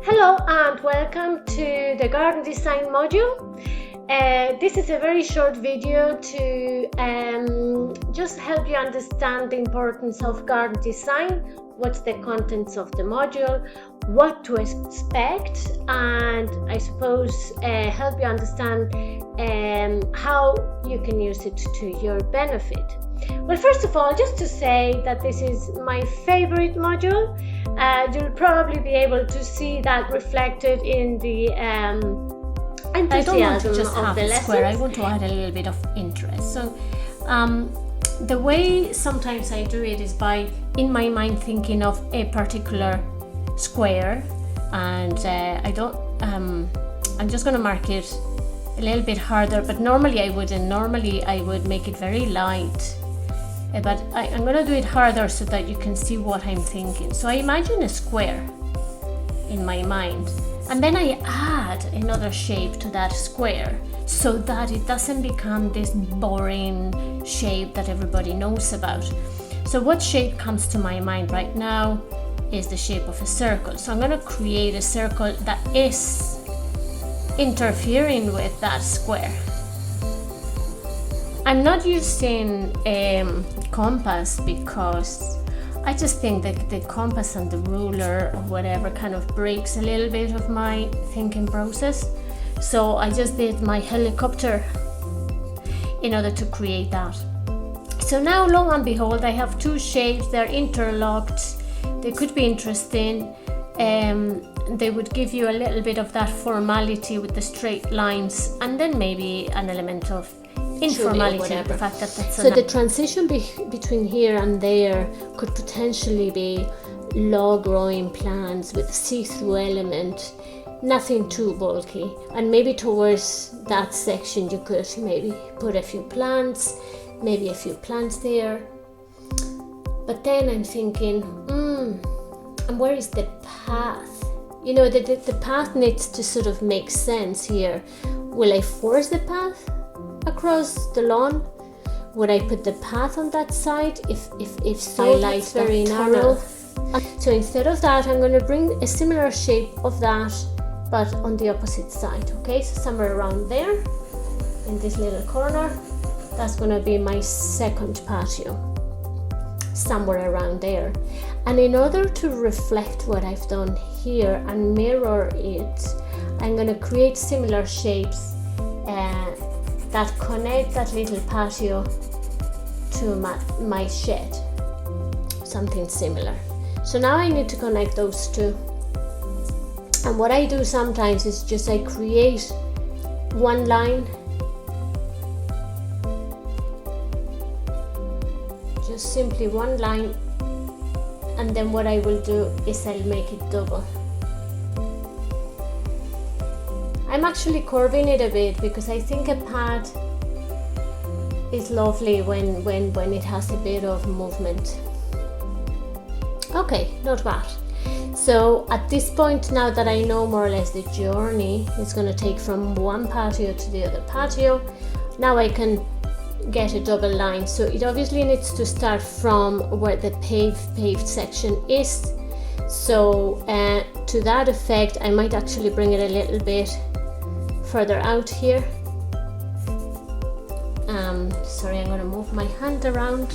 Hello and welcome to the garden design module. This is a very short video to just help you understand the importance of garden design, what's the contents of the module, what to expect, and I suppose help you understand how you can use it to your benefit. Well, first of all, just to say that this is my favorite module. You'll probably be able to see that reflected in the enthusiasm I don't want to just of have the a lessons. square. I want to add a little bit of interest. So the way sometimes I do it is by, in my mind, thinking of a particular square, and I'm just going to mark it a little bit harder, but normally I wouldn't. Normally I would make it very light. But I'm going to do it harder so that you can see what I'm thinking. So I imagine a square in my mind, and then I add another shape to that square so that it doesn't become this boring shape that everybody knows about. So what shape comes to my mind right now is the shape of a circle. So I'm going to create a circle that is interfering with that square. I'm not using compass because I just think that the compass and the ruler or whatever kind of breaks a little bit of my thinking process. So I just did my helicopter in order to create that. So now, lo and behold, I have two shapes. They're interlocked. They could be interesting. They would give you a little bit of that formality with the straight lines, and then maybe an element of informality, the fact that that's so the transition between here and there could potentially be low growing plants with see-through element, nothing too bulky, and maybe towards that section you could maybe put a few plants, maybe a few plants there. But then I'm thinking, and where is the path? You know, the path needs to sort of make sense here. Will I force the path across the lawn? Would I put the path on that side? If so, that's very narrow. So instead of that, I'm going to bring a similar shape of that, but on the opposite side. Okay, so somewhere around there, in this little corner, that's going to be my second patio. Somewhere around there. And in order to reflect what I've done here and mirror it, I'm going to create similar shapes that connect that little patio to my shed, something similar. So now I need to connect those two, and what I do sometimes is just I create one line, just simply one line, and then what I will do is I'll make it double. I'm actually curving it a bit because I think a pad is lovely when it has a bit of movement. Okay, not bad. So at this point, now that I know more or less the journey it's going to take from one patio to the other patio, now I can get a double line. So it obviously needs to start from where the paved section is. So to that effect, I might actually bring it a little bit further out here. Sorry, I'm going to move my hand around.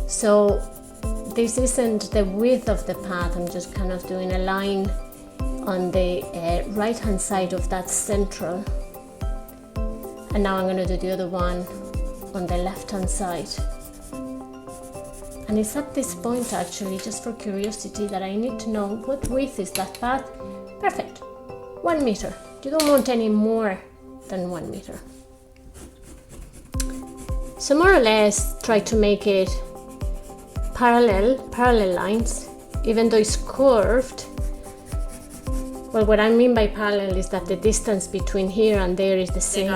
So this isn't the width of the path, I'm just kind of doing a line on the right hand side of that central, and now I'm going to do the other one on the left hand side. And it's at this point, actually, just for curiosity, that I need to know what width is that path. Perfect, 1 meter. You don't want any more than 1 meter. So more or less try to make it parallel lines, even though it's curved. Well, what I mean by parallel is that the distance between here and there is the same.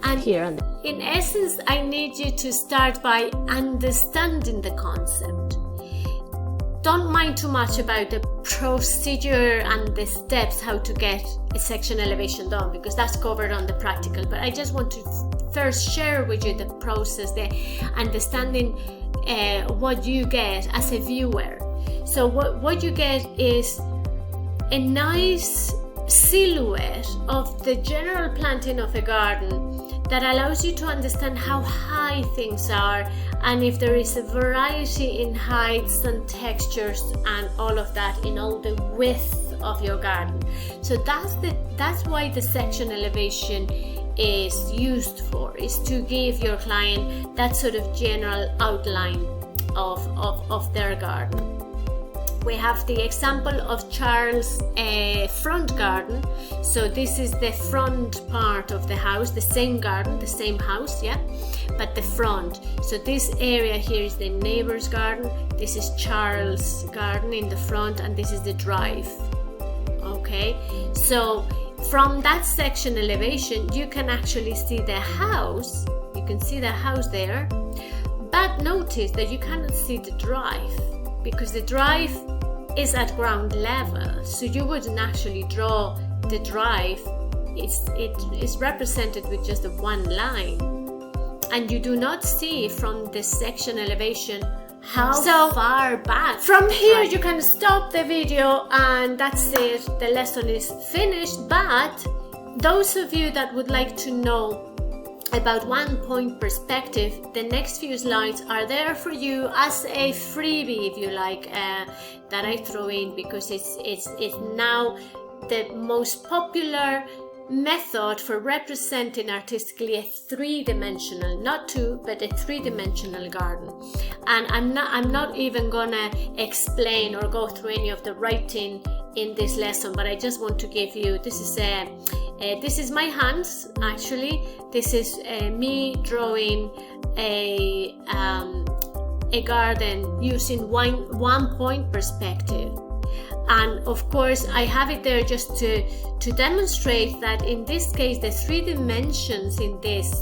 And here and there. In essence, I need you to start by understanding the concept. Don't mind too much about the procedure and the steps how to get a section elevation done, because that's covered on the practical. But I just want to first share with you the process, the understanding what you get as a viewer. So what you get is a nice silhouette of the general planting of a garden that allows you to understand how high things are, and if there is a variety in heights and textures and all of that in all the width of your garden. So that's why the section elevation is used for, is to give your client that sort of general outline of their garden. We have the example of Charles' front garden. So this is the front part of the house, the same garden, the same house, yeah, but the front. So this area here is the neighbor's garden. This is Charles' garden in the front, and this is the drive. Okay, so from that section elevation, you can actually see the house. You can see the house there, but notice that you cannot see the drive, because the drive is at ground level, so you wouldn't actually draw the drive. It is represented with just the one line, and you do not see from the section elevation how far back. From here you can stop the video, and that's it, the lesson is finished. But those of you that would like to know about one point perspective, the next few slides are there for you as a freebie, if you like, that I throw in, because it's now the most popular method for representing artistically a three-dimensional, not two, but a three-dimensional garden. And I'm not even gonna explain or go through any of the writing in this lesson, but I just want to give you, this is my hands, actually. This is me drawing a garden using one point perspective. And of course I have it there just to demonstrate that in this case the three dimensions in this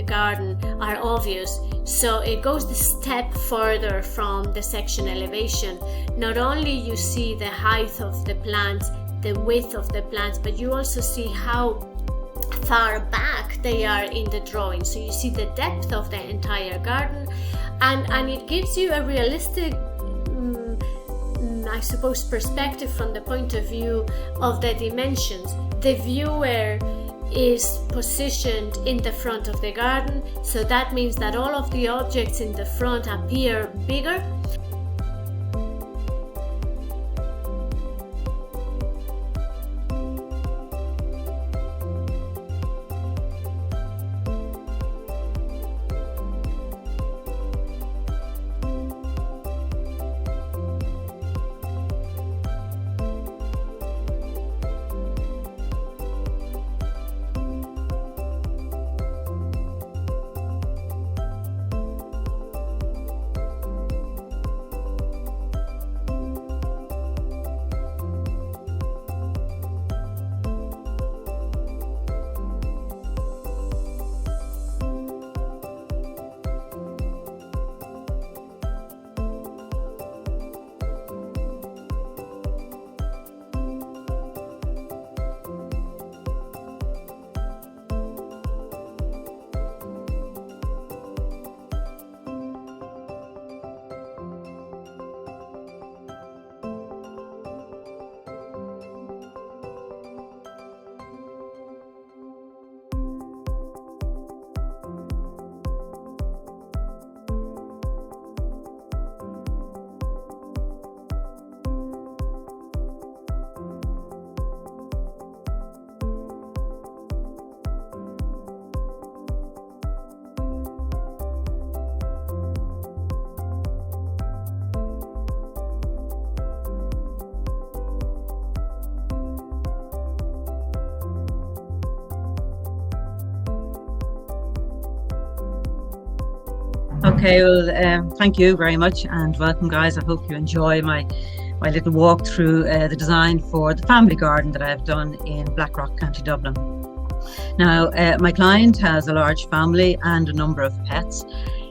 garden are obvious. So it goes the step further from the section elevation. Not only you see the height of the plants, the width of the plants, but you also see how far back they are in the drawing. So you see the depth of the entire garden, and it gives you a realistic, I suppose, perspective from the point of view of the dimensions. The viewer is positioned in the front of the garden, so that means that all of the objects in the front appear bigger. Okay, well, thank you very much and welcome, guys. I hope you enjoy my little walk through the design for the family garden that I've done in Blackrock, County Dublin. Now, my client has a large family and a number of pets,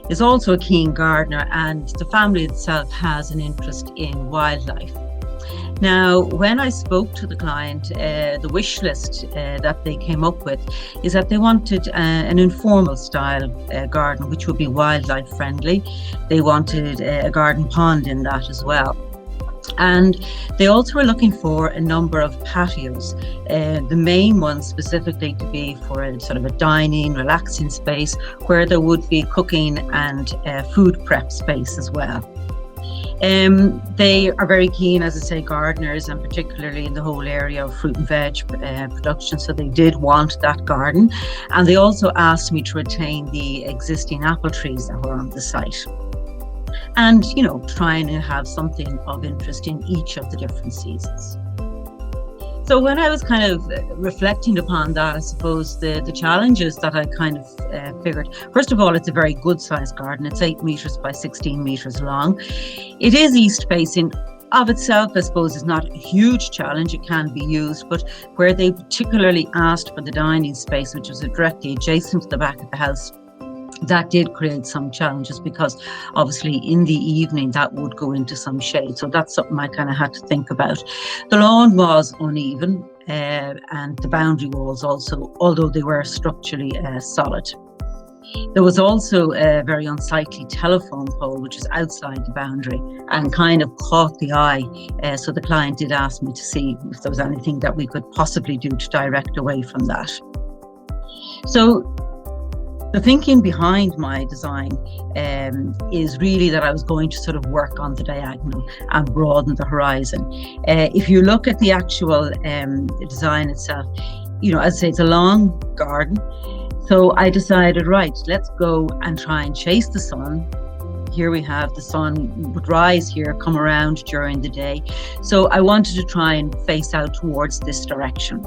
is also a keen gardener, and the family itself has an interest in wildlife. Now, when I spoke to the client, the wish list that they came up with is that they wanted an informal style garden, which would be wildlife friendly. They wanted a garden pond in that as well. And they also were looking for a number of patios, the main one specifically to be for a sort of a dining, relaxing space where there would be cooking and food prep space as well. They are very keen, as I say, gardeners, and particularly in the whole area of fruit and veg production. So they did want that garden. And they also asked me to retain the existing apple trees that were on the site. And, you know, trying to have something of interest in each of the different seasons. So when I was kind of reflecting upon that, I suppose the challenges that I kind of figured, first of all, it's a very good sized garden. It's 8 meters by 16 meters long. It is east facing. Of itself, I suppose, is not a huge challenge. It can be used, but where they particularly asked for the dining space, which was directly adjacent to the back of the house, that did create some challenges, because obviously in the evening that would go into some shade. So that's something I kind of had to think about. The lawn was uneven and the boundary walls also, although they were structurally solid. There was also a very unsightly telephone pole, which is outside the boundary and kind of caught the eye. So the client did ask me to see if there was anything that we could possibly do to direct away from that. So the thinking behind my design is really that I was going to sort of work on the diagonal and broaden the horizon. If you look at the actual design itself, you know, as I say, it's a long garden. So I decided, right, let's go and try and chase the sun. Here we have the sun would rise here, come around during the day. So I wanted to try and face out towards this direction.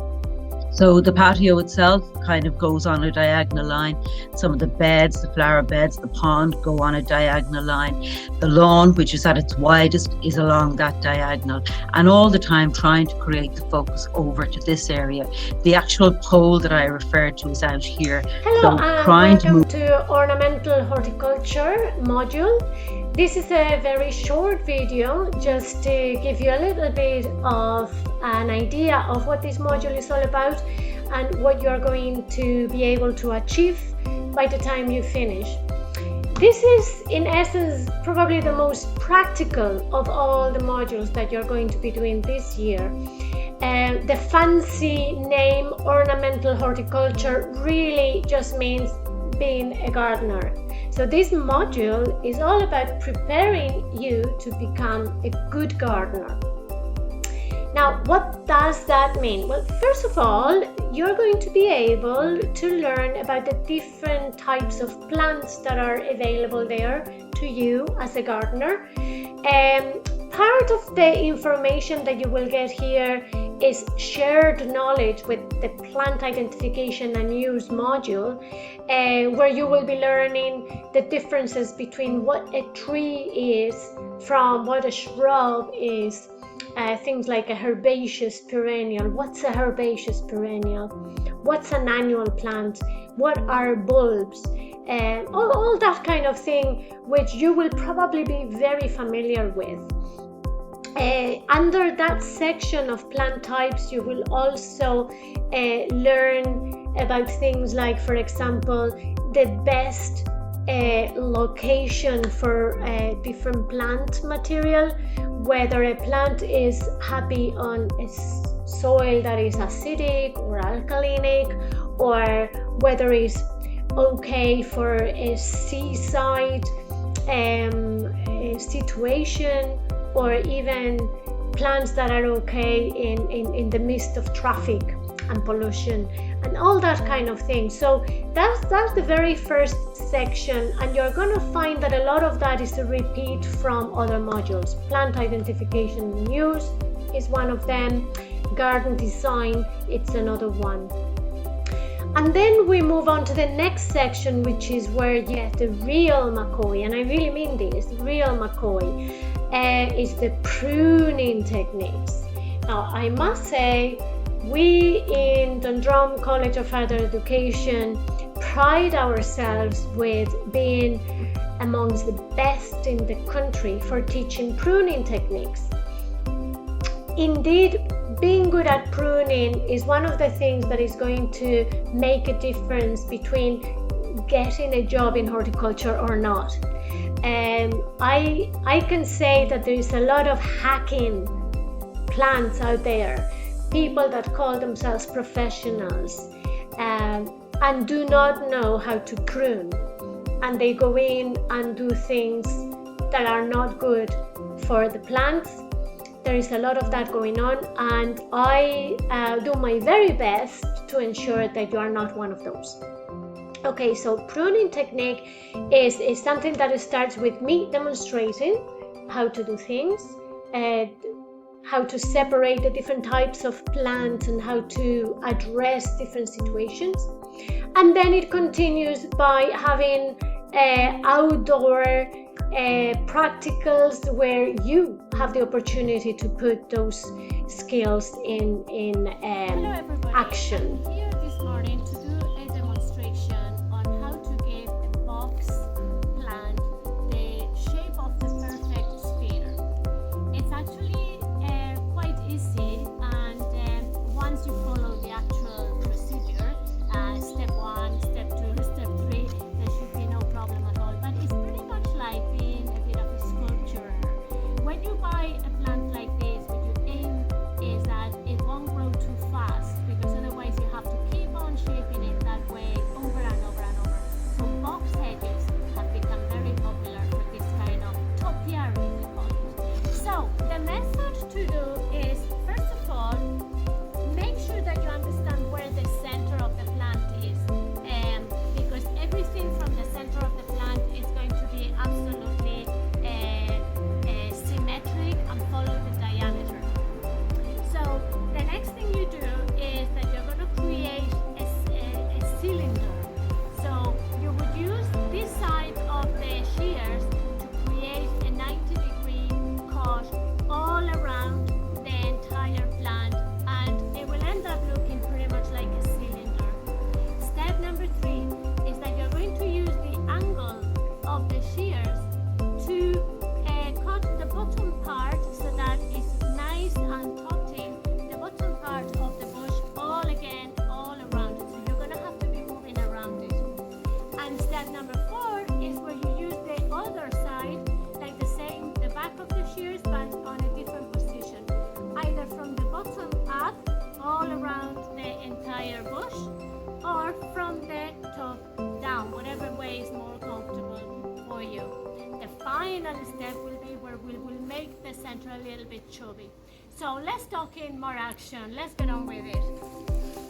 So the patio itself kind of goes on a diagonal line. Some of the beds, the flower beds, the pond go on a diagonal line. The lawn, which is at its widest, is along that diagonal. And all the time trying to create the focus over to this area. The actual pole that I referred to is out here. Hello, so and welcome to Ornamental Horticulture module. This is a very short video just to give you a little bit of an idea of what this module is all about and what you're going to be able to achieve by the time you finish. This is in essence probably the most practical of all the modules that you're going to be doing this year. The fancy name Ornamental Horticulture really just means being a gardener. So this module is all about preparing you to become a good gardener. Now, what does that mean? Well, first of all, you're going to be able to learn about the different types of plants that are available there to you as a gardener. Part of the information that you will get here is shared knowledge with the plant identification and use module, where you will be learning the differences between what a tree is from what a shrub is. Things like a herbaceous perennial. What's a herbaceous perennial? What's an annual plant? What are bulbs? All that kind of thing, which you will probably be very familiar with. Under that section of plant types, you will also learn about things like, for example, the best location for different plant material, whether a plant is happy on a soil that is acidic or alkalinic, or whether it's okay for a seaside situation, or even plants that are okay in the midst of traffic and pollution and all that kind of thing. So that's the very first section, and you're going to find that a lot of that is a repeat from other modules. Plant identification and use is one of them. Garden design, it's another one. And then we move on to the next section, which is where you get the real McCoy, and I really mean this, real McCoy, is the pruning techniques. Now, I must say, we in Dundrum College of Further Education pride ourselves with being amongst the best in the country for teaching pruning techniques. Indeed, being good at pruning is one of the things that is going to make a difference between getting a job in horticulture or not. I can say that there is a lot of hacking plants out there, people that call themselves professionals and do not know how to prune, and they go in and do things that are not good for the plants. There is a lot of that going on, and I do my very best to ensure that you are not one of those. Okay, so pruning technique is something that starts with me demonstrating how to do things, how to separate the different types of plants and how to address different situations. And then it continues by having outdoor practicals where you have the opportunity to put those skills in action. I'm here this morning to do a demonstration on how to give a box plant the shape of the perfect sphere. It's actually quite easy, and once you follow the actual procedure, step 1, step 2, step 3, there should be no problem at all. But it's pretty much like being a bit of a sculptor. When you buy a plant like this, what you aim is that it won't grow too fast, because otherwise you have to keep on shaping it that way over and over and over. So box hedges have become very popular for this kind of topiary, we call it. So the method to do is, first of all, make sure that you understand where the center of the plant is, because everything from the center of the plant is going to be absolutely symmetric and follow the diameter. So the next thing you do is that you're going to create a cylinder. So you would use this side of the shears to create a 90-degree cut all around the entire plant, and it will end up looking pretty much like a cylinder. Step number 3 is that you're going to use the angle of the shears to cut the bottom part so that it's nice and tutting the bottom part of the bush all around it. So you're going to have to be moving around it. And step number 4 is where you use the other side, like the back of the shears, but on a different position, either from the bottom up all around the entire bush, or from the top down, whatever way is more comfortable for you. The final step will be where we will make the center a little bit chubby. So let's talk in more action. Let's get on with it.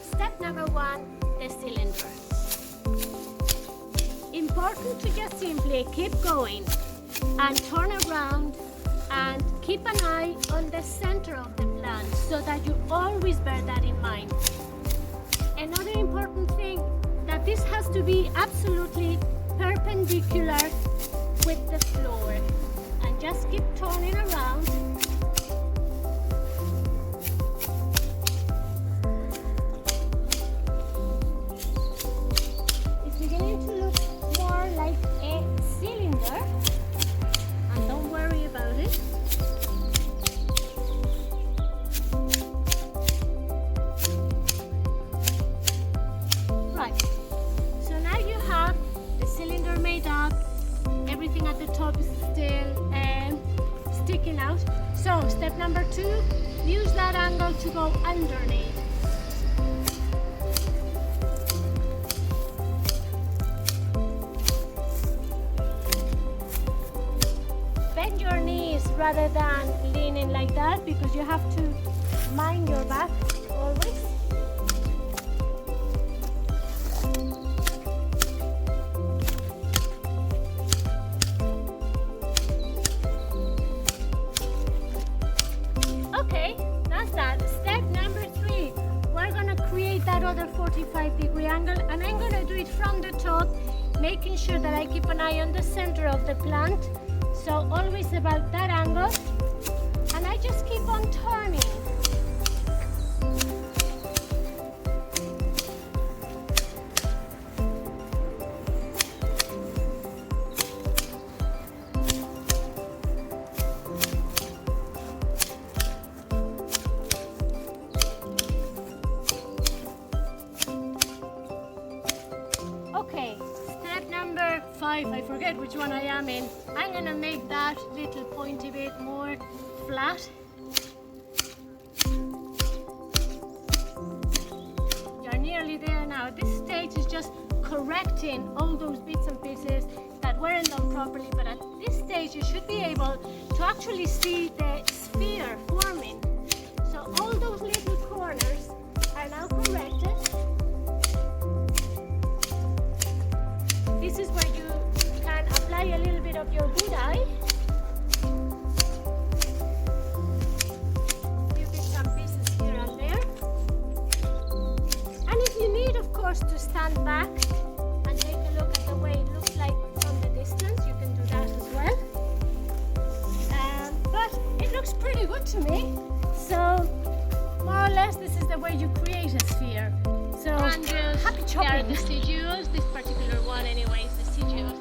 Step number 1, the cylinder. Important to just simply keep going and turn around and keep an eye on the center of the plant so that you always bear that in mind. Another important thing, that this has to be absolutely perpendicular with the floor, and just keep turning around. It's beginning to look more like a cylinder, and don't worry about it. Right, so now you have the cylinder made up. Everything at the top is still sticking out. So step number 2, use that angle to go underneath. Bend your knees rather than leaning like that, because you have to mind your back always. Okay, that's that. Step number 3, we're gonna create that other 45-degree angle, and I'm gonna do it from the top, making sure that I keep an eye on the center of the plant. So always about that angle, and I just keep on turning. Okay, step number 5, I forget which which one I am in. I'm gonna make that little pointy bit more flat. You're nearly there now. This stage is just correcting all those bits and pieces that weren't done properly, but at this stage you should be able to actually see the sphere forming. So all those little corners are now corrected. This is where you can apply a little bit of your good eye. Few bits and pieces here and there. And if you need, of course, to stand back and take a look at the way it looks like from the distance, you can do that as well. But it looks pretty good to me. So more or less this is the way you create a sphere. So happy chopping. They are deciduous, this particular one anyway is deciduous.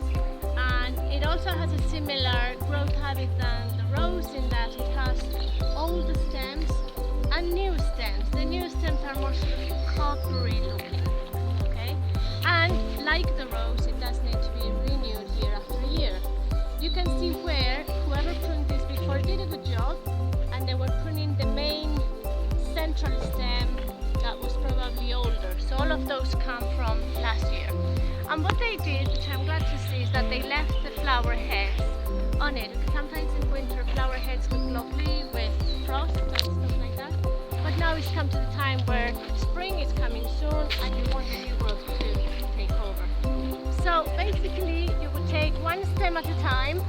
And it also has a similar growth habit than the rose in that it has old stems and new stems. The new stems are more sort of coppery looking, okay? And like the rose, it does need to be renewed year after year. You can see where whoever pruned this before did a good job, and they were pruning the main central stem that was probably older. So all of those come from last year. And what they did, which I'm glad to see, is that they left the flower heads on it. Sometimes in winter flower heads look lovely with frost and stuff like that. But now it's come to the time where spring is coming soon and you want the new growth to take over. So basically you would take one stem at a time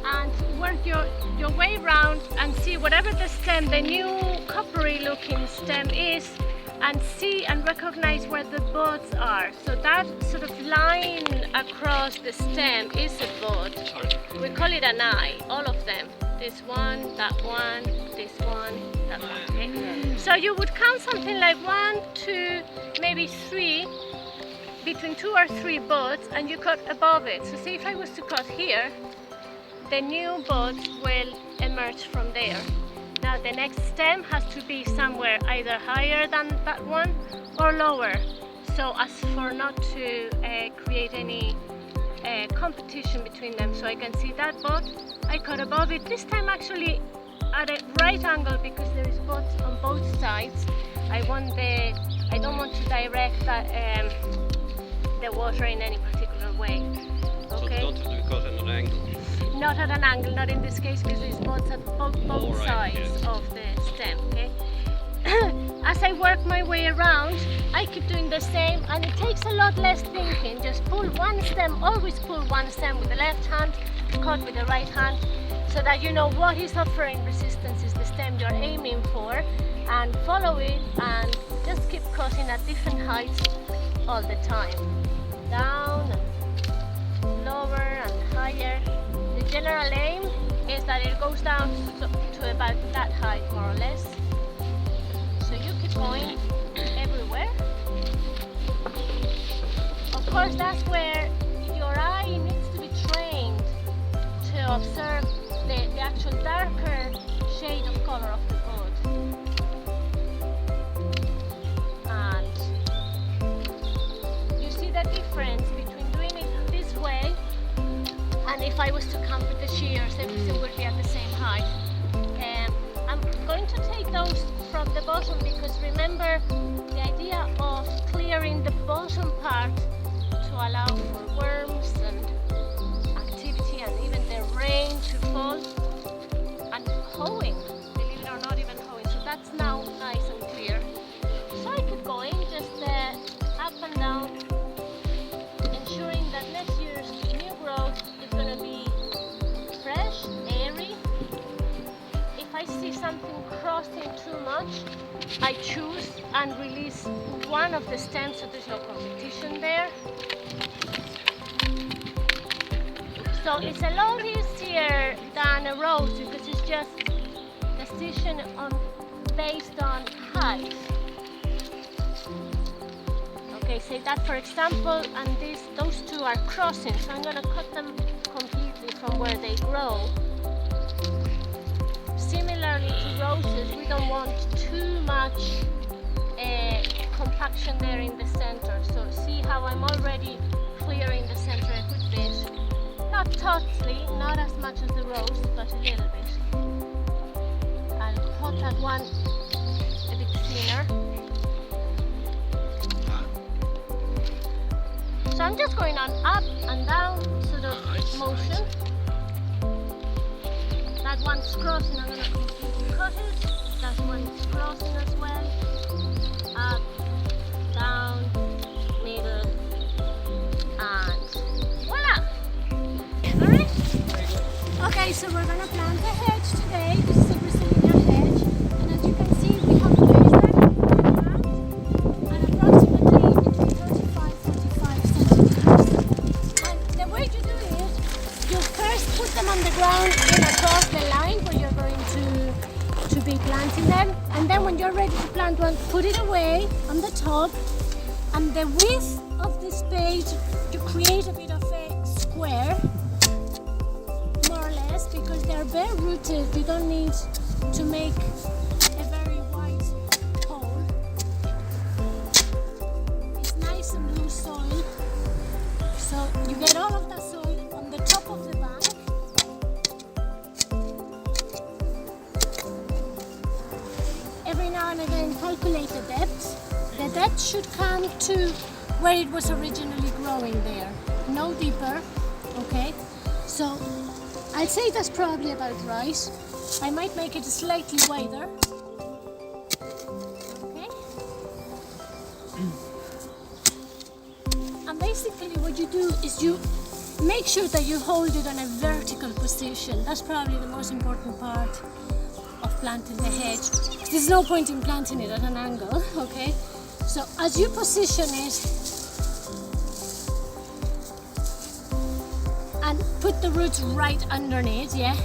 and work your way around and see whatever the stem, the new coppery looking stem is, and see and recognize where the buds are. So that sort of line across the stem is a bud. We call it an eye, all of them. This one, that one, this one, that one. Okay? So you would count something like 1, 2, maybe 3, between 2 or 3 buds, and you cut above it. So see, if I was to cut here, the new buds will emerge from there. Now the next stem has to be somewhere either higher than that one or lower, so as for not to create any competition between them. So I can see that bud, I cut above it, this time actually at a right angle because there is buds on both sides. I don't want to direct that, the water in any particular way. Okay? So don't cut at an angle. Not at an angle, not in this case, because there's buds at both sides of the stem, okay? As I work my way around, I keep doing the same, and it takes a lot less thinking. Just pull one stem, always pull one stem with the left hand, cut with the right hand, so that you know what is offering resistance is the stem you're aiming for, and follow it, and just keep cutting at different heights all the time. Down, and lower, and higher. The general aim is that it goes down to about that height, more or less. So you keep going everywhere. Of course, that's where your eye needs to be trained to observe the actual darker shade of color of the bud. And you see the difference between doing it this way, and if I was to come with the shears, everything would be at the same height. I'm going to take those from the bottom because remember the idea of clearing the bottom part to allow for worms and activity and even the rain to fall, and hoeing, believe it or not, even hoeing. So that's now nice and clear. So I keep going, just up and down, ensuring that next year's new growth is going to be fresh, airy. If I see something crossing too much, I choose and release one of the stems so there's no competition there. So it's a lot easier than a rose because it's just decision based on height. Okay, say that for example, and those two are crossing, so I'm going to cut them completely from where they grow. Similarly to roses, we don't want too much compaction there in the center. So see how I'm already clearing the center a good bit. Not totally, not as much as the rose, but a little bit. I'll cut that one a bit thinner. So I'm just going on up and down sort of motion. That one's crossing, I'm going to completely cut it. That one's crossing as well. Up, down, middle, and voila! Alright? Okay, so we're going to plant a hedge today. This is a Brazilian hedge. And as you can see, we have a basin and approximately between 35-45 centimeters. And the way you do it, you first put them on the ground in across the line where you're going to be planting them. And then when you're ready to plant one, put it away on the top. And the width of the spade, you create a bit of a square, more or less, because they're bare rooted. You don't need to make a very wide hole. It's nice and loose soil. So you get all of that soil on the top of the bank. Every now and again calculate the depth. The depth should come to where it was originally growing there, no deeper, okay? So I'd say that's probably about right. I might make it slightly wider, okay? And basically what you do is you make sure that you hold it on a vertical position. That's probably the most important part of planting the hedge. There's no point in planting it at an angle, okay? So as you position it and put the roots right underneath, yeah?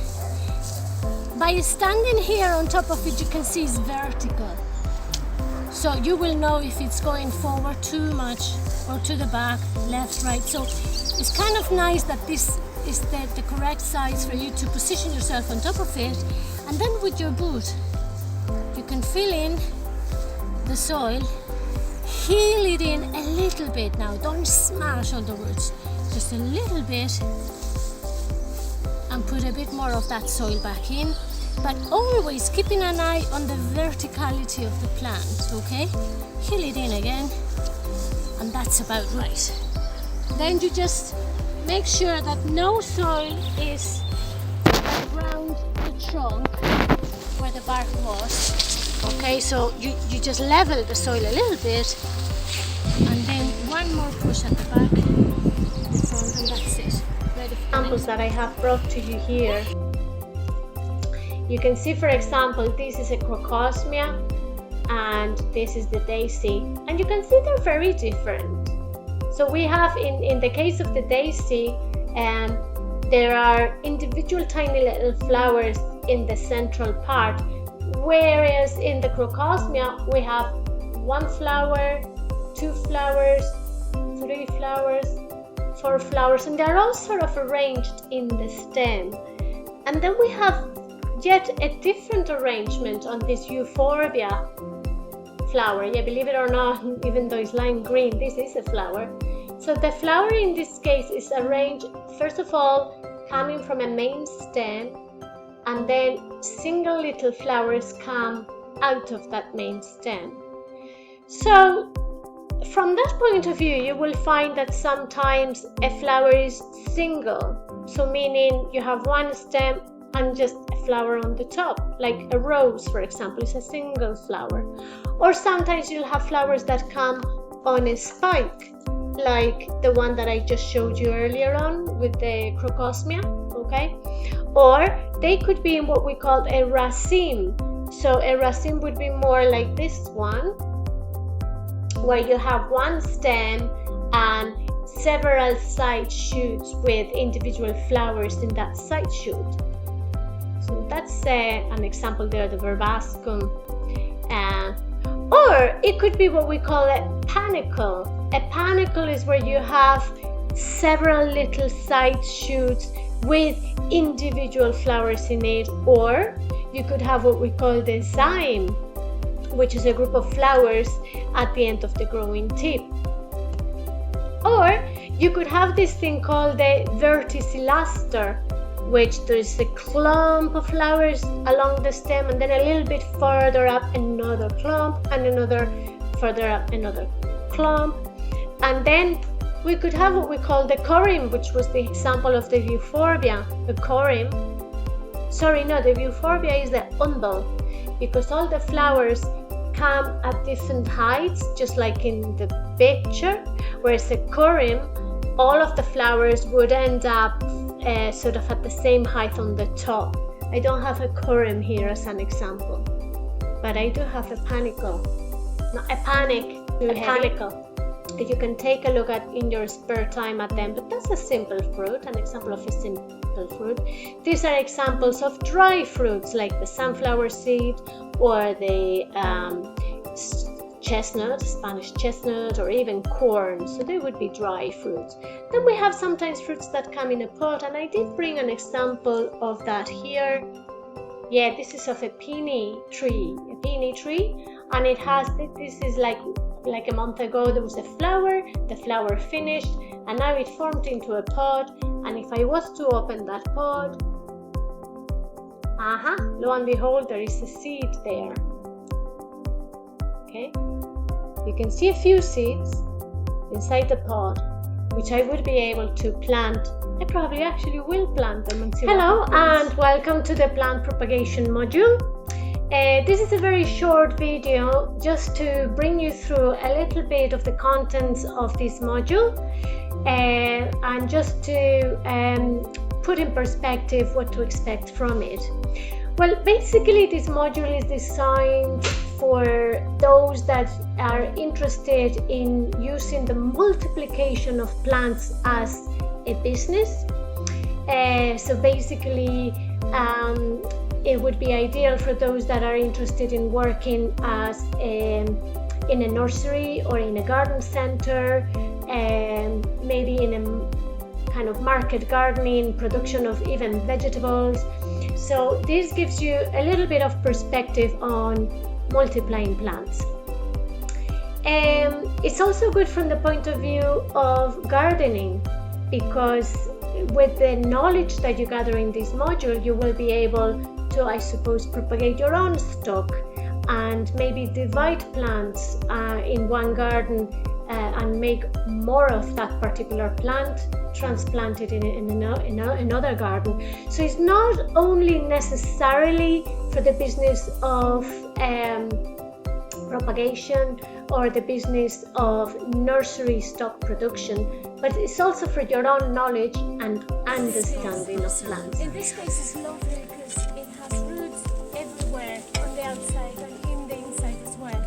By standing here on top of it, you can see it's vertical. So you will know if it's going forward too much or to the back, left, right. So it's kind of nice that this is the correct size for you to position yourself on top of it. And then with your boot, you can fill in the soil, heel it in a little bit now. Don't smash all the roots, just a little bit, and put a bit more of that soil back in. But always keeping an eye on the verticality of the plant, okay? Heel it in again, and that's about right. Then you just make sure that no soil is around the trunk where the bark was. Okay, so you just level the soil a little bit, and then one more push at the back, the front, and that's it. Ready for examples that I have brought to you here. You can see, for example, this is a crocosmia and this is the daisy, and you can see they're very different. So we have, in the case of the daisy, there are individual tiny little flowers in the central part, whereas in the crocosmia we have 1 flower, 2 flowers, 3 flowers, 4 flowers, and they're all sort of arranged in the stem. And then we have yet a different arrangement on this euphorbia flower. Yeah, believe it or not, even though it's lime green, this is a flower. So the flower in this case is arranged, first of all, coming from a main stem, and then single little flowers come out of that main stem. So from that point of view, you will find that sometimes a flower is single, so meaning you have one stem and just a flower on the top, like a rose, for example, is a single flower. Or sometimes you'll have flowers that come on a spike, like the one that I just showed you earlier on with the crocosmia, okay? Or they could be in what we call a raceme. So a raceme would be more like this one, where you have one stem and several side shoots with individual flowers in that side shoot. So that's an example there, the verbascum. Or it could be what we call a panicle. A panicle is where you have several little side shoots with individual flowers in it. Or you could have what we call the zyme, which is a group of flowers at the end of the growing tip. Or You could have this thing called the verticillaster, which there's a clump of flowers along the stem, and then a little bit further up another clump, and another further up another clump. And then we could have what we call the corymb, which was the example of the euphorbia. The corymb, sorry, no, the euphorbia is the umbel, because all the flowers come at different heights, just like in the picture, whereas the corymb, all of the flowers would end up sort of at the same height on the top. I don't have a corymb here as an example, but I do have a panicle. No, a panicle. You can take a look at in your spare time at them, but that's a simple fruit, an example of a simple fruit. These are examples of dry fruits like the sunflower seed or the chestnut, Spanish chestnut, or even corn, so they would be dry fruits. Then we have sometimes fruits that come in a pot, and I did bring an example of that here. Yeah, this is of a peony tree, and it has, this is like a month ago there was a flower, the flower finished, and now it formed into a pod, and if I was to open that pod, lo and behold, there is a seed there. Okay, you can see a few seeds inside the pod, which I would be able to plant. I probably actually will plant them and see. Hello and welcome to the plant propagation module. This is a very short video just to bring you through a little bit of the contents of this module and just to put in perspective what to expect from it. Well, basically this module is designed for those that are interested in using the multiplication of plants as a business. So basically it would be ideal for those that are interested in working as in a nursery or in a garden center, maybe in a kind of market gardening, production of even vegetables. So this gives you a little bit of perspective on multiplying plants. It's also good from the point of view of gardening, because with the knowledge that you gather in this module, you will be able to, I suppose, propagate your own stock and maybe divide plants in one garden and make more of that particular plant, transplant it in another garden. So it's not only necessarily for the business of propagation or the business of nursery stock production, but it's also for your own knowledge and understanding of plants. In this case, it's lovely because it has roots everywhere on the outside and in the inside as well.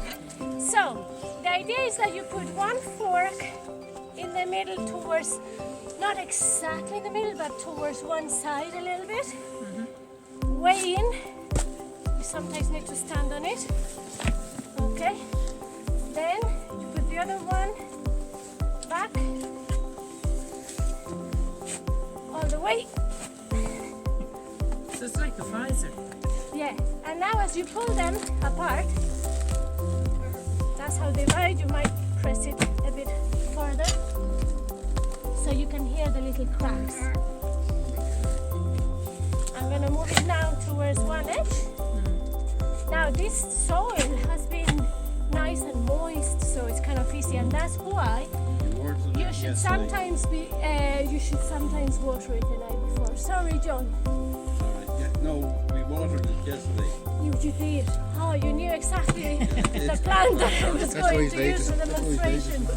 So the idea is that you put one fork in the middle towards, not exactly in the middle, but towards one side a little bit. Way in. You sometimes need to stand on it. Okay. Then you put the other one back. All the way. So it's like the visor. Yeah. And now as you pull them apart, that's how they ride. You might press it a bit further so you can hear the little cracks. I'm going to move it now towards one edge. Now this soil has been nice and moist, so it's kind of easy, and that's why you should sometimes water it the night before. Sorry, John. No, we watered it yesterday. You did. Oh, you knew exactly the plant that I was going to use for the demonstration.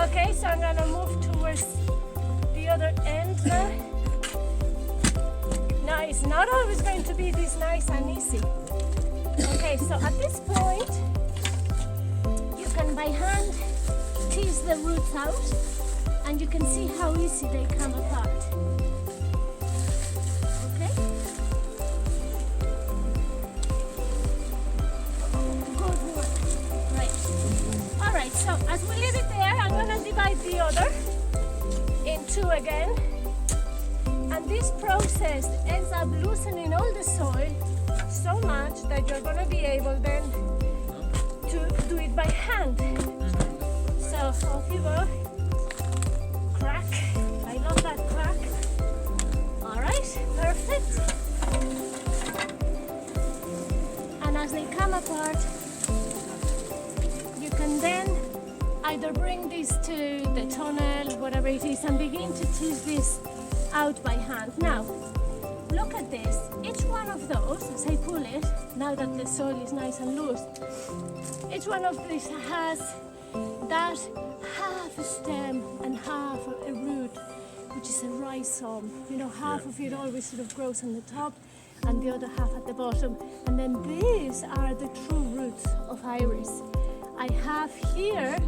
Okay, so I'm going to move towards the other end now. Now, it's not always going to be this nice and easy. Okay, so at this point, you can by hand tease the roots out, and you can see how easy they come apart. Okay? Good work. Right. Alright, so as we leave it there, I'm going to divide the other in two again. And this process ends up loosening all the soil so much that you're going to be able then to do it by hand. So off you go, perfect. And as they come apart, you can then either bring this to the tunnel, whatever it is, and begin to tease this out by hand. Now, look at this. Each one of those, as I pull it, now that the soil is nice and loose, each one of these has that half a stem and half a root, which is a rhizome. You know, half of it always sort of grows on the top and the other half at the bottom. And then these are the true roots of iris. I have here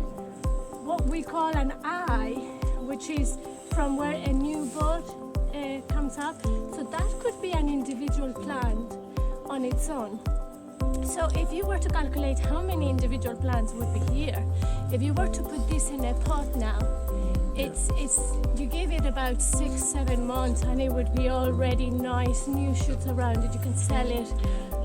what we call an eye, which is from where a new bud comes up. So that could be an individual plant on its own. So if you were to calculate how many individual plants would be here, if you were to put this in a pot now, it's you give it about 6-7 months and it would be already nice new shoots around it. You can sell it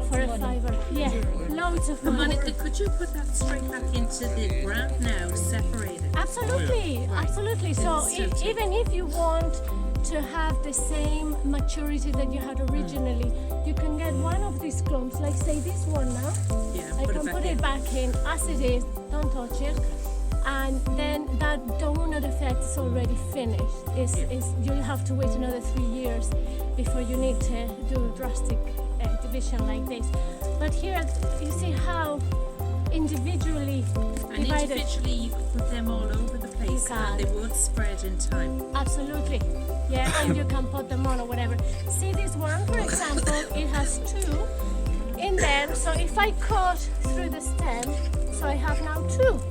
for a fiver. Yeah, loads of money. Monica, could you put that straight back into the ground now, separated? Absolutely, absolutely. So even if you want to have the same maturity that you had originally, you can get one of these clumps, like say this one now. Yeah, I can put it back in as it is, don't touch it. And then that donut effect is already finished. You'll have to wait another 3 years before you need to do drastic division like this. But here you see how individually and divided. individually you could put them all over the place and they would spread in time. Absolutely. Yeah, and you can put them on or whatever. See this one, for example, it has 2 in them. So if I cut through the stem, so I have now 2.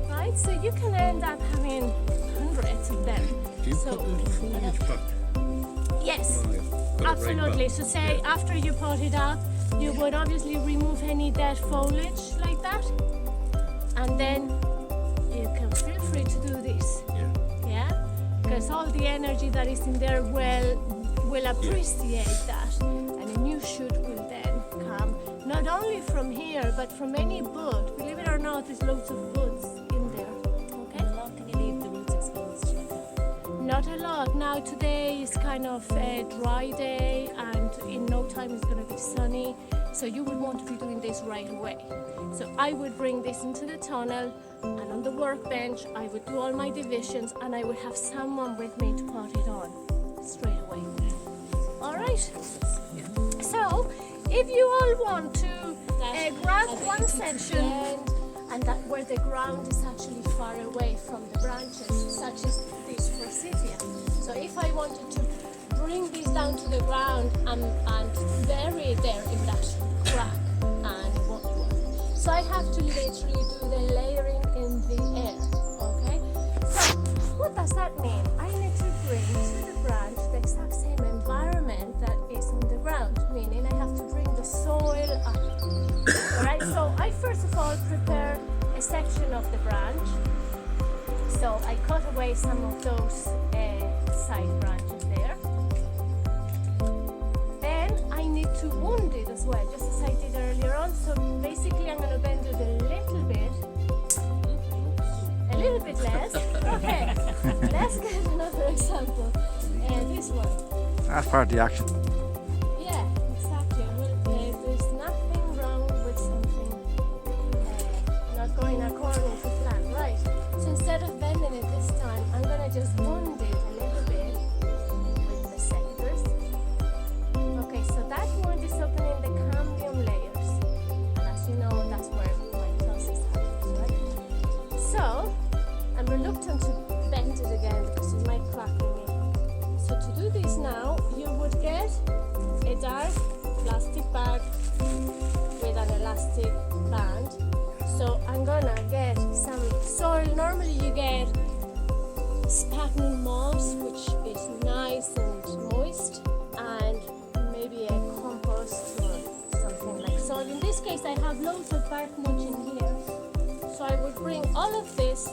Right? So you can end up having hundreds of them. Do you put the foliage back? Yes, Put it absolutely. right So back. say after you pot it up, you would obviously remove any dead foliage like that. And then you can feel free to do this. Yeah? Because all the energy that is in there will appreciate that. And a new shoot will then come, not only from here, but from any bud. Believe it or not, there's loads of buds in there. Okay? How long can you leave the roots exposed? Not a lot. Now today is kind of a dry day and in no time it's going to be sunny. So you would want to be doing this right away. So I would bring this into the tunnel and on the workbench I would do all my divisions and I would have someone with me to pot it on straight away. Alright? So if you all want to grab one section and that where the ground is actually far away from the branches, such as this forsythia. So if I wanted to bring this down to the ground and bury it there in that crack and whatnot. So I have to literally do the layering in the air, okay? So what does that mean? I need to bring to the branch the exact same environment that is on the ground, meaning I have to bring the soil up. Alright, so I first of all prepare a section of the branch. So I cut away some of those side branches there. Then I need to wound it as well, just as I did earlier on. So basically I'm going to bend it a little bit less. Okay, let's get another example. This one. That's part of the action. Yeah, exactly. Well, there's nothing wrong with something not going according to plan, right? So instead of bending it this time, I'm going to just wound it a little bit with the sectors. Okay, so that wound is opening the cambium layers. And as you know, that's where mitosis happens, right? So, I'm reluctant to bend it again because it might crack me. So to do this now, you would get a dark plastic bag with an elastic band. So I'm gonna get some soil. Normally you get sphagnum moss, which is nice and moist, and maybe a compost or something like so. In this case, I have loads of bark mulch in here. So I would bring all of this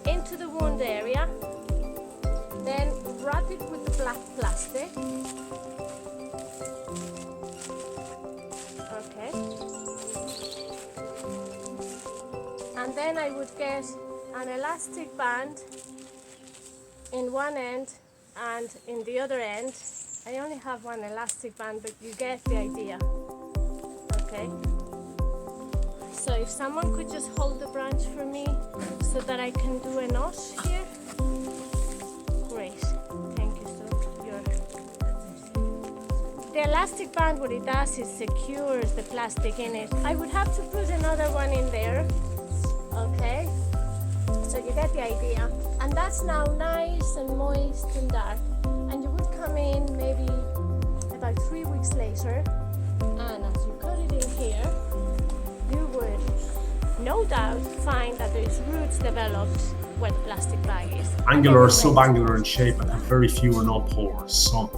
into the wound area, then wrap it with the black plastic. Okay. And then I would get an elastic band in one end and in the other end I only have one elastic band, but you get the idea. Okay. So if someone could just hold the branch for me so that I can do a knot here. Great. Thank you. The elastic band, what it does is secures the plastic in it. I would have to put another one in there. Okay. So you get the idea. And that's now nice and moist and dark. And you would come in maybe about 3 weeks later, and as you cut it in here, you would no doubt find that there's roots developed where the plastic bag is. Angular or subangular in shape and have very few or no pores. So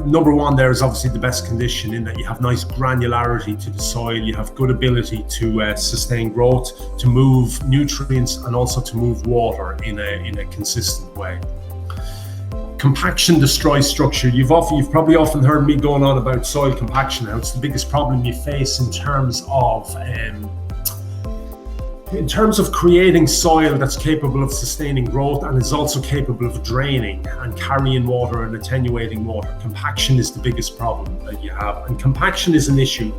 number one there is obviously the best condition in that you have nice granularity to the soil, you have good ability to sustain growth, to move nutrients and also to move water in a consistent way. Compaction destroys structure. You've probably often heard me going on about soil compaction, how it's the biggest problem you face in terms of creating soil that's capable of sustaining growth and is also capable of draining and carrying water and attenuating water. Compaction is the biggest problem that you have, and compaction is an issue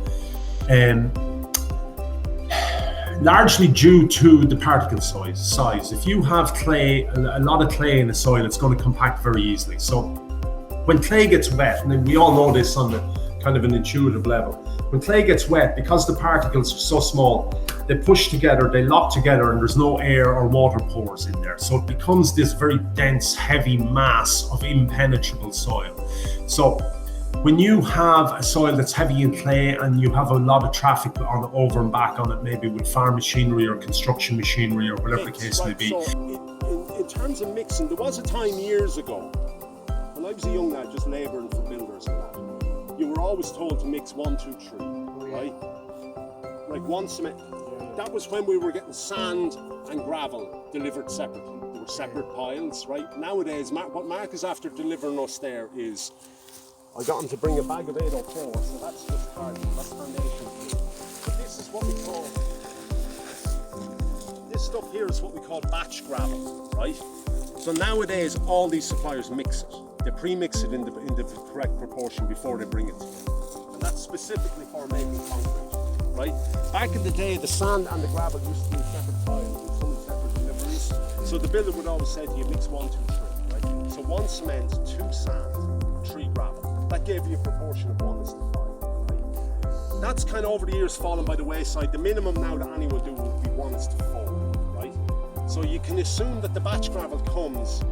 largely due to the particle size. If you have clay, a lot of clay in the soil, it's going to compact very easily. So when clay gets wet, and we all know this on the kind of an intuitive level, when clay gets wet, because the particles are so small, they push together, they lock together, and there's no air or water pores in there. So it becomes this very dense, heavy mass of impenetrable soil. So when you have a soil that's heavy in clay and you have a lot of traffic on over and back on it, maybe with farm machinery or construction machinery or whatever the case may be. So in terms of mixing, there was a time years ago, when I was a young lad just labouring for builders and that, you were always told to mix 1, 2, 3, right? Like one cement. That was when we were getting sand and gravel delivered separately. There were separate piles, right? Nowadays, what Mark is after delivering us there is, I got him to bring a bag of 804, so that's just hard, that's foundation. But this is what we call, this stuff here is what we call batch gravel, right? So nowadays, all these suppliers mix it. They pre-mix it in the correct proportion before they bring it to you. And that's specifically for making concrete, right? Back in the day, the sand and the gravel used to be in separate piles with some separate deliveries. So the builder would always say to you, mix 1, 2, 3, right? So 1 cement, 2 sand, 3 gravel. That gave you a proportion of 1:5, right? That's kind of over the years fallen by the wayside. The minimum now that anyone will do would be 1:4, right? So you can assume that the batch gravel comes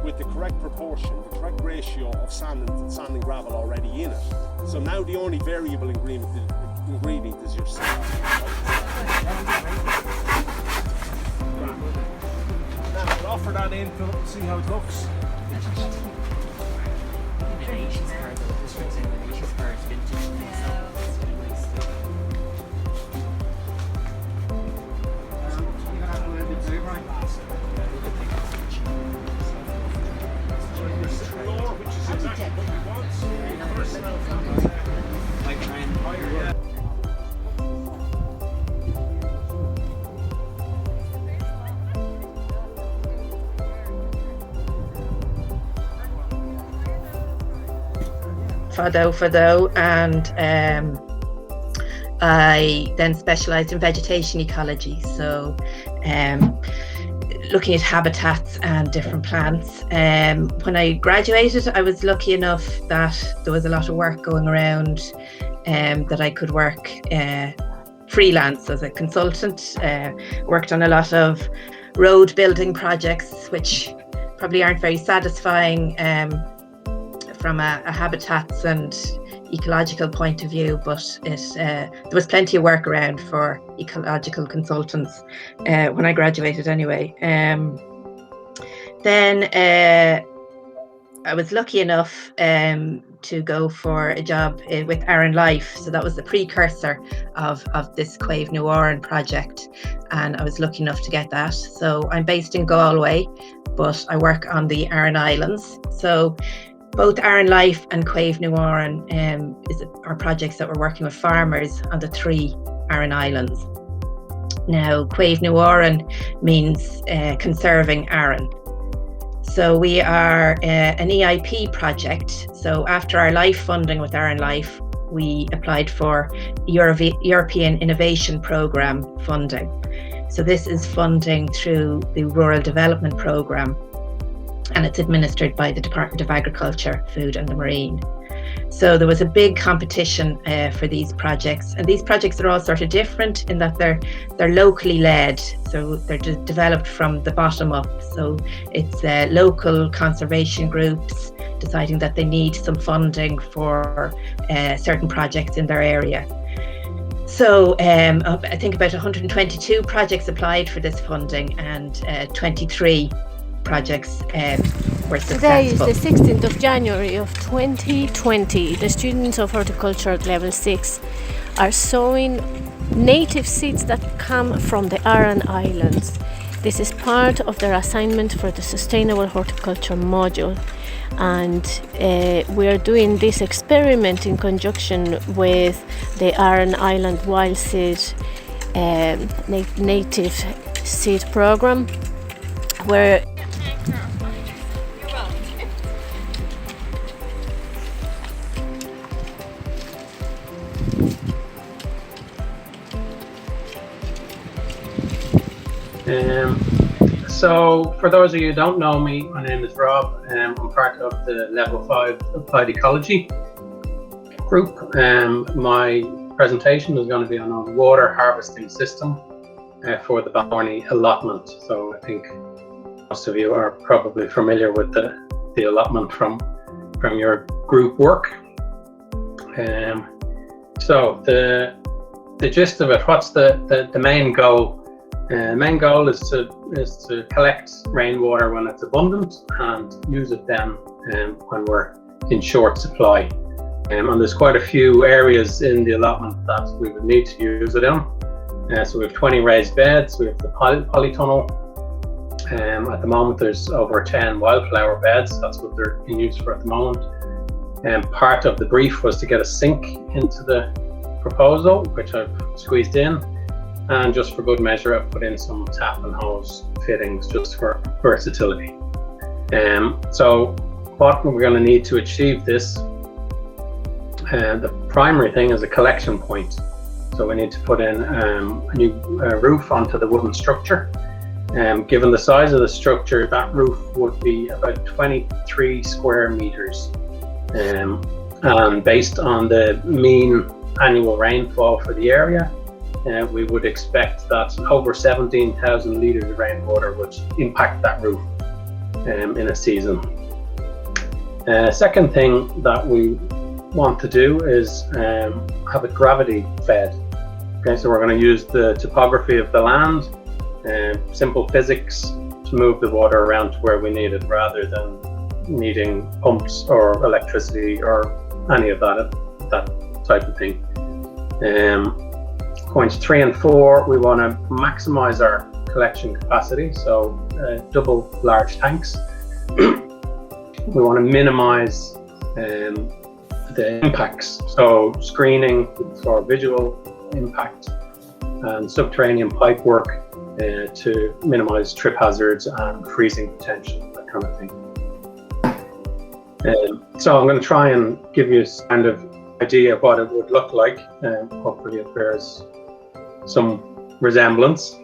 with the correct proportion, the correct ratio of sand and gravel already in it. So now the only variable ingredient is your sand. Now we'll offer that in, Philip, and see how it looks. Fado, and I then specialised in vegetation ecology, so looking at habitats and different plants. When I graduated, I was lucky enough that there was a lot of work going around, that I could work freelance as a consultant. Worked on a lot of road building projects, which probably aren't very satisfying from a habitats and ecological point of view, but there was plenty of work around for ecological consultants when I graduated anyway. Then I was lucky enough to go for a job with Aaron Life, so that was the precursor of this Quaeve New Oran project, and I was lucky enough to get that. So I'm based in Galway, but I work on the Aran Islands. So both Aran Life and Quaeve New Oran are projects that we're working with farmers on the 3 Aran Islands. Now, Quaeve New Oran means conserving Aran. So we are an EIP project. So after our LIFE funding with Aran Life, we applied for European Innovation Programme funding. So this is funding through the Rural Development Programme, and it's administered by the Department of Agriculture, Food and the Marine. So there was a big competition for these projects, and these projects are all sort of different in that they're locally led. So they're developed from the bottom up. So it's local conservation groups deciding that they need some funding for certain projects in their area. So I think about 122 projects applied for this funding, and 23 projects were successful. Today is the 16th of January of 2020. The students of horticulture at level 6 are sowing native seeds that come from the Aran Islands. This is part of their assignment for the Sustainable Horticulture module, and we are doing this experiment in conjunction with the Aran Island Wild Seed Native Seed Program, where so for those of you who don't know me, my name is Rob. I'm part of the Level 5 Applied Ecology group. My presentation is going to be on a water harvesting system for the Balhornie allotment. So I think most of you are probably familiar with the allotment from your group work. So the gist of it, what's the main goal? The main goal is to collect rainwater when it's abundant and use it then when we're in short supply. And there's quite a few areas in the allotment that we would need to use it in. So we have 20 raised beds, we have the polytunnel. At the moment there's over 10 wildflower beds, that's what they're in use for at the moment. And part of the brief was to get a sink into the proposal, which I've squeezed in. And just for good measure, I've put in some tap and hose fittings just for versatility. So what we're going to need to achieve this, the primary thing is a collection point. So we need to put in a new roof onto the wooden structure. Given the size of the structure, that roof would be about 23 square meters. And based on the mean annual rainfall for the area, we would expect that over 17,000 litres of rainwater would impact that roof in a season. Second thing that we want to do is have it gravity fed. Okay, so we're going to use the topography of the land, simple physics to move the water around to where we need it, rather than needing pumps or electricity or any of that type of thing. Points 3 and 4, we want to maximize our collection capacity, so double large tanks. We want to minimize the impacts, so screening for visual impact and subterranean pipe work to minimize trip hazards and freezing potential, that kind of thing. So I'm going to try and give you a kind of idea of what it would look like. Hopefully it bears some resemblance.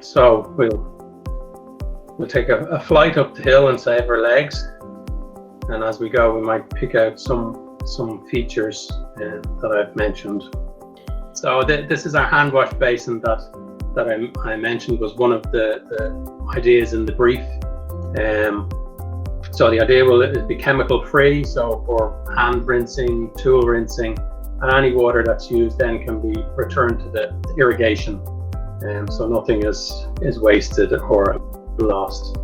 So we'll take a flight up the hill and save our legs, and as we go we might pick out some features that I've mentioned. So this is our hand wash basin that I mentioned was one of the ideas in the brief. So the idea will be chemical free, so for hand rinsing, tool rinsing, and any water that's used then can be returned to the irrigation, so nothing is wasted or lost.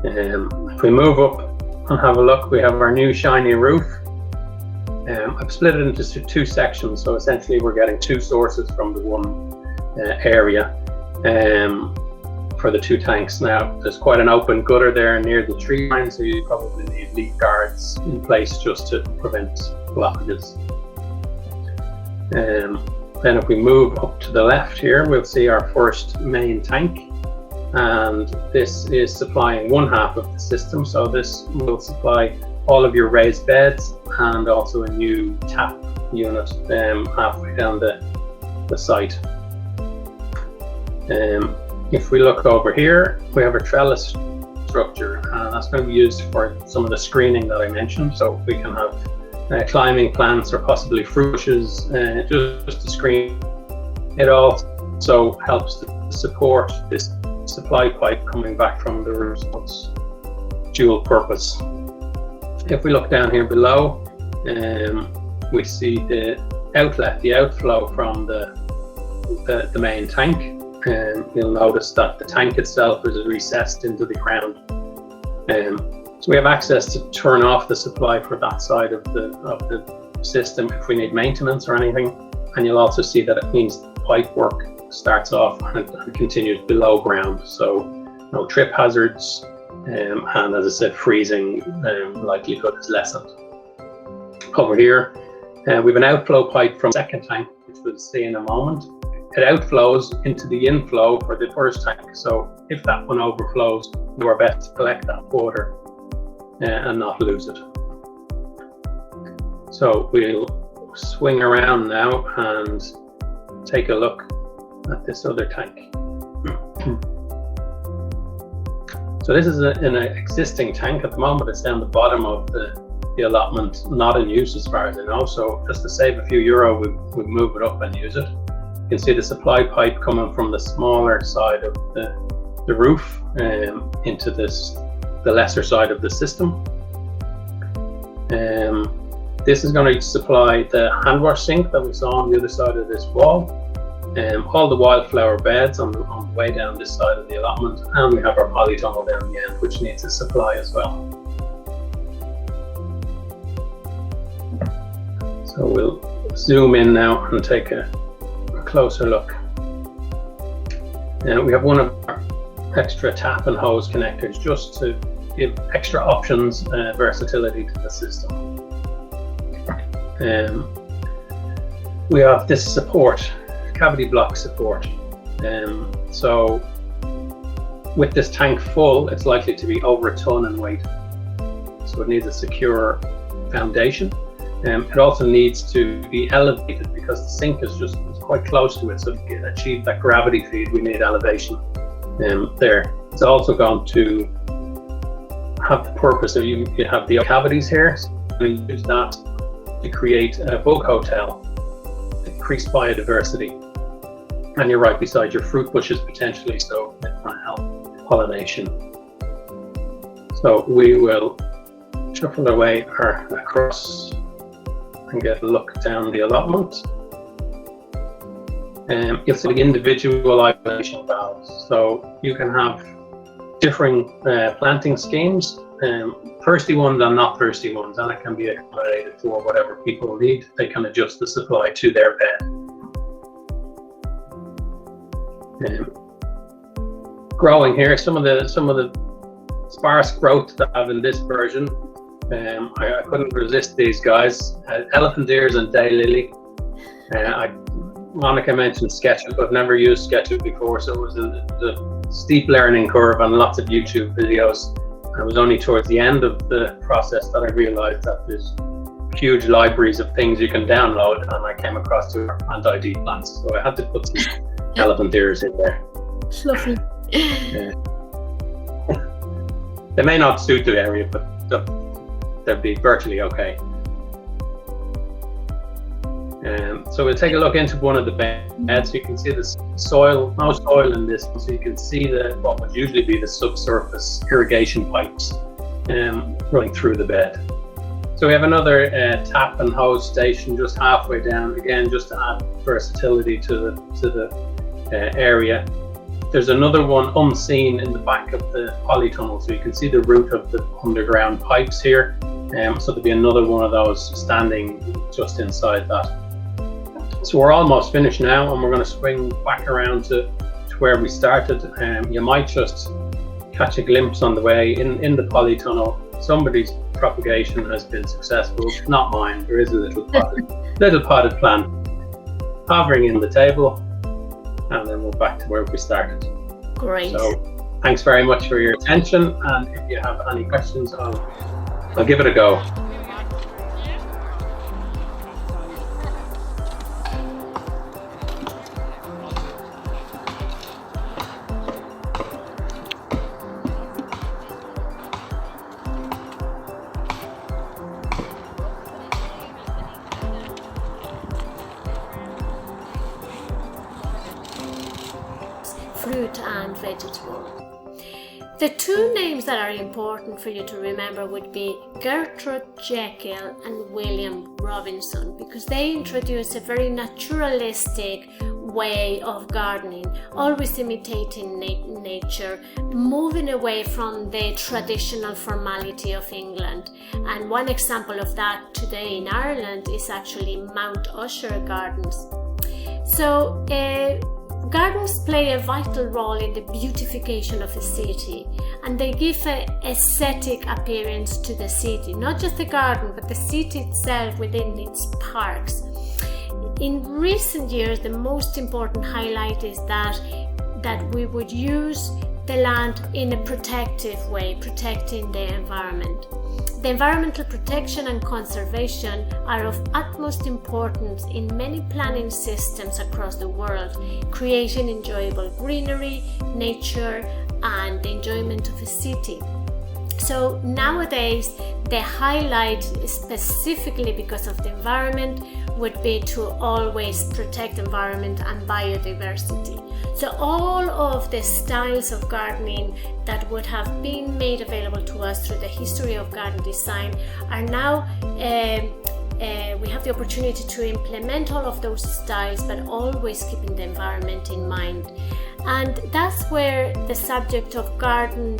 If we move up and have a look, we have our new shiny roof. I've split it into two sections, so essentially we're getting two sources from the one area for the two tanks. Now there's quite an open gutter there near the tree line, so you probably need leaf guards in place just to prevent blockages. Then if we move up to the left here, we'll see our first main tank. and this is supplying one half of the system. So this will supply all of your raised beds and also a new tap unit halfway down the site. If we look over here, we have a trellis structure, and that's going to be used for some of the screening that I mentioned. So we can have climbing plants or possibly fruit bushes just to screen. It also helps to support this supply pipe coming back from the roof, so it's dual purpose. If we look down here below, we see the outlet, the outflow from the main tank. You'll notice that the tank itself is recessed into the ground. So we have access to turn off the supply for that side of the system if we need maintenance or anything. And you'll also see that it means the pipe work starts off and continues below ground. So no trip hazards, and as I said, freezing likelihood is lessened. Over here, we have an outflow pipe from the second tank, which we'll see in a moment. It outflows into the inflow for the first tank. So if that one overflows, do our best to collect that water and not lose it. So we'll swing around now and take a look at this other tank. So this is an existing tank. At the moment it's down the bottom of the allotment, not in use as far as I know. So just to save a few euro, we'd move it up and use it. You can see the supply pipe coming from the smaller side of the roof into the lesser side of the system. This is going to supply the hand wash sink that we saw on the other side of this wall, all the wildflower beds on the way down this side of the allotment, and we have our polytunnel down the end, which needs a supply as well. So we'll zoom in now and take a closer look. We have one of our extra tap and hose connectors just to give extra options, versatility to the system. We have this support, cavity block support. So with this tank full, it's likely to be over a ton in weight. So it needs a secure foundation. It also needs to be elevated because the sink is just quite close to it. So to achieve that gravity feed, we need elevation there. It's also going to have the purpose of you have the cavities here. So we use that to create a bug hotel, increase biodiversity. And you're right beside your fruit bushes potentially, so it can help pollination. So we will shuffle our way across and get a look down the allotment. You'll see the individual isolation valves. So you can have differing planting schemes, thirsty ones and not thirsty ones, and it can be accommodated for whatever people need. They can adjust the supply to their bed. Growing here, some of the sparse growth that I have in this version, I couldn't resist these guys. Elephant ears and daylily. Monica mentioned SketchUp. I've never used SketchUp before, so it was a steep learning curve and lots of YouTube videos. It was only towards the end of the process that I realized that there's huge libraries of things you can download, and I came across to anti-D plants, so I had to put some elephant ears in there. Lovely. They may not suit the area, but they'll be virtually okay. So we'll take a look into one of the beds. You can see the soil, no soil in this, so you can see what would usually be the subsurface irrigation pipes running through the bed. So we have another tap and hose station just halfway down, again just to add versatility to the area. There's another one unseen in the back of the polytunnel, so you can see the root of the underground pipes here. So there'll be another one of those standing just inside that. So we're almost finished now, and we're going to swing back around to where we started. You might just catch a glimpse on the way in the polytunnel. Somebody's propagation has been successful, not mine. There is a little potted plant hovering in the table, and then we're back to where we started. Great. So thanks very much for your attention, and if you have any questions, I'll give it a go. Fruit and vegetable. The two names that are important for you to remember would be Gertrude Jekyll and William Robinson, because they introduced a very naturalistic way of gardening, always imitating nature, moving away from the traditional formality of England. And one example of that today in Ireland is actually Mount Usher Gardens. So gardens play a vital role in the beautification of a city, and they give an aesthetic appearance to the city, not just the garden, but the city itself within its parks. In recent years, the most important highlight is that we would use the land in a protective way, protecting the environment. The environmental protection and conservation are of utmost importance in many planning systems across the world, creating enjoyable greenery, nature, and the enjoyment of a city. So nowadays, the highlight, specifically because of the environment, would be to always protect environment and biodiversity. So all of the styles of gardening that would have been made available to us through the history of garden design are now, we have the opportunity to implement all of those styles, but always keeping the environment in mind. And that's where the subject of garden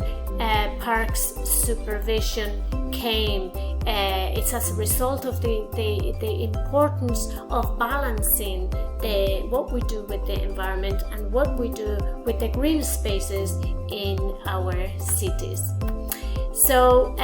parks supervision came. It's as a result of the importance of balancing what we do with the environment and what we do with the green spaces in our cities. So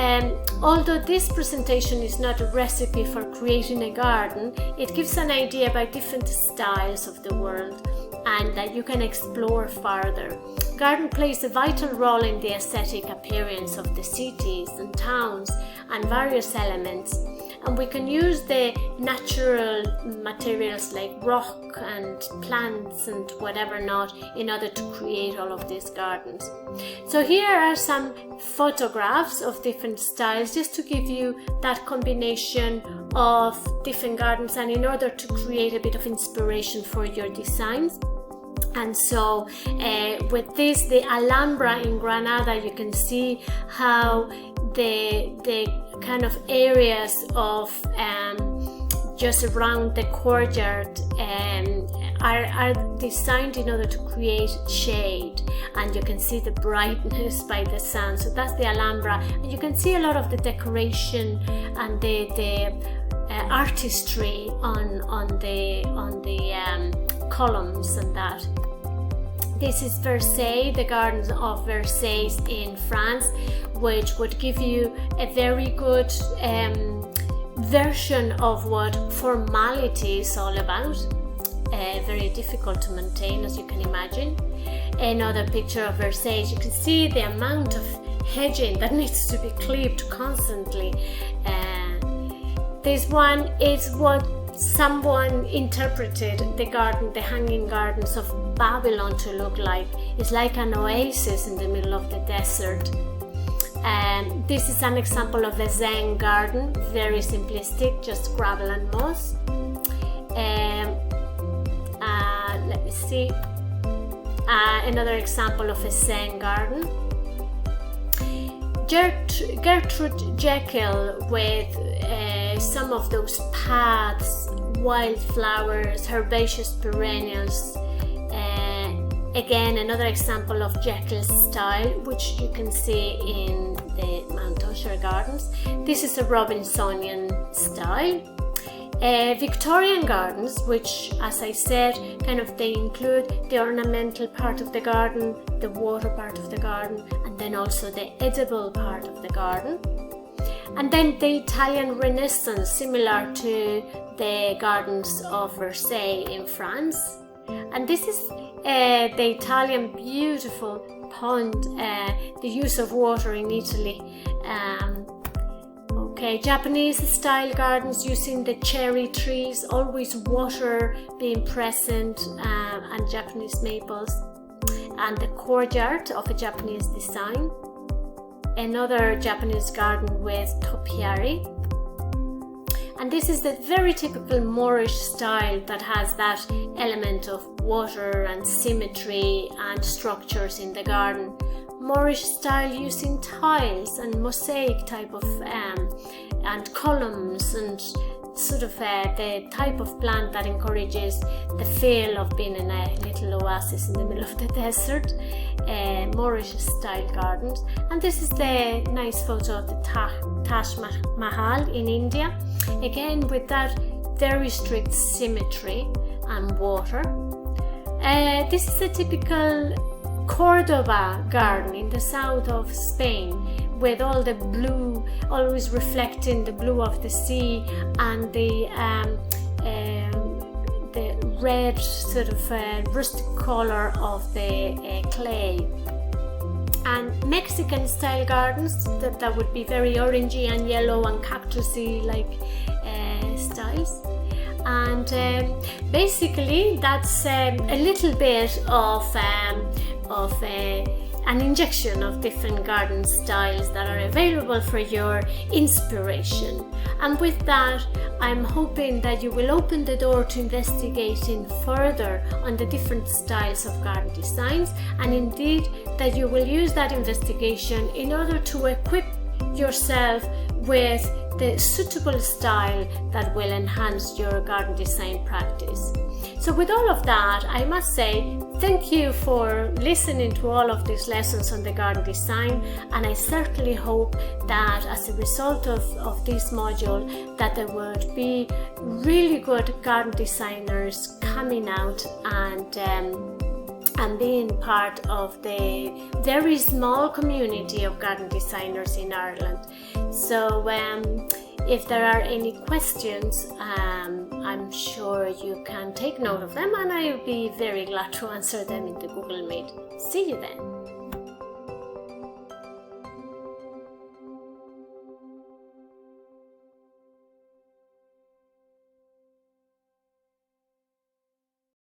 although this presentation is not a recipe for creating a garden, it gives an idea about different styles of the world and that you can explore further. Garden plays a vital role in the aesthetic appearance of the cities and towns and various elements, and we can use the natural materials like rock and plants and whatever not in order to create all of these gardens. So here are some photographs of different styles, just to give you that combination of different gardens and in order to create a bit of inspiration for your designs. And so with this, the Alhambra in Granada, you can see how the kind of areas of just around the courtyard are designed in order to create shade, and you can see the brightness by the sun. So that's the Alhambra, and you can see a lot of the decoration and the artistry on the columns and that. This is Versailles, the gardens of Versailles in France, which would give you a very good version of what formality is all about. Very difficult to maintain, as you can imagine. Another picture of Versailles, you can see the amount of hedging that needs to be clipped constantly. This one is what someone interpreted the hanging gardens of Babylon to look like. It's like an oasis in the middle of the desert. This is an example of a Zen garden, very simplistic, just gravel and moss. Let me see. Another example of a Zen garden. Gertrude Jekyll with some of those paths, wildflowers, herbaceous perennials. Again, another example of Jekyll's style, which you can see in the Mount Usher Gardens. This is a Robinsonian style. Victorian gardens, which, as I said, they include the ornamental part of the garden, the water part of the garden, and then also the edible part of the garden. And then the Italian Renaissance, similar to the gardens of Versailles in France. And this is the Italian beautiful pond, the use of water in Italy. Okay, Japanese style gardens using the cherry trees, always water being present, and Japanese maples, and the courtyard of a Japanese design. Another Japanese garden with topiary. And this is the very typical Moorish style that has that element of water and symmetry and structures in the garden. Moorish style using tiles and mosaic type of and columns, and sort of the type of plant that encourages the feel of being in a little oasis in the middle of the desert. Moorish style gardens. And this is the nice photo of the Taj Mahal in India, again with that very strict symmetry and water. This is a typical Cordoba garden in the south of Spain, with all the blue always reflecting the blue of the sea, and the red sort of rustic color of the clay. And Mexican style gardens that would be very orangey and yellow and cactusy like styles. And basically that's a little bit of an injection of different garden styles that are available for your inspiration. And with that, I'm hoping that you will open the door to investigating further on the different styles of garden designs, and indeed that you will use that investigation in order to equip yourself with the suitable style that will enhance your garden design practice. So with all of that, I must say thank you for listening to all of these lessons on the garden design, and I certainly hope that as a result of this module that there would be really good garden designers coming out and being part of the very small community of garden designers in Ireland. So if there are any questions, I'm sure you can take note of them, and I'll be very glad to answer them in the Google Meet. See you then.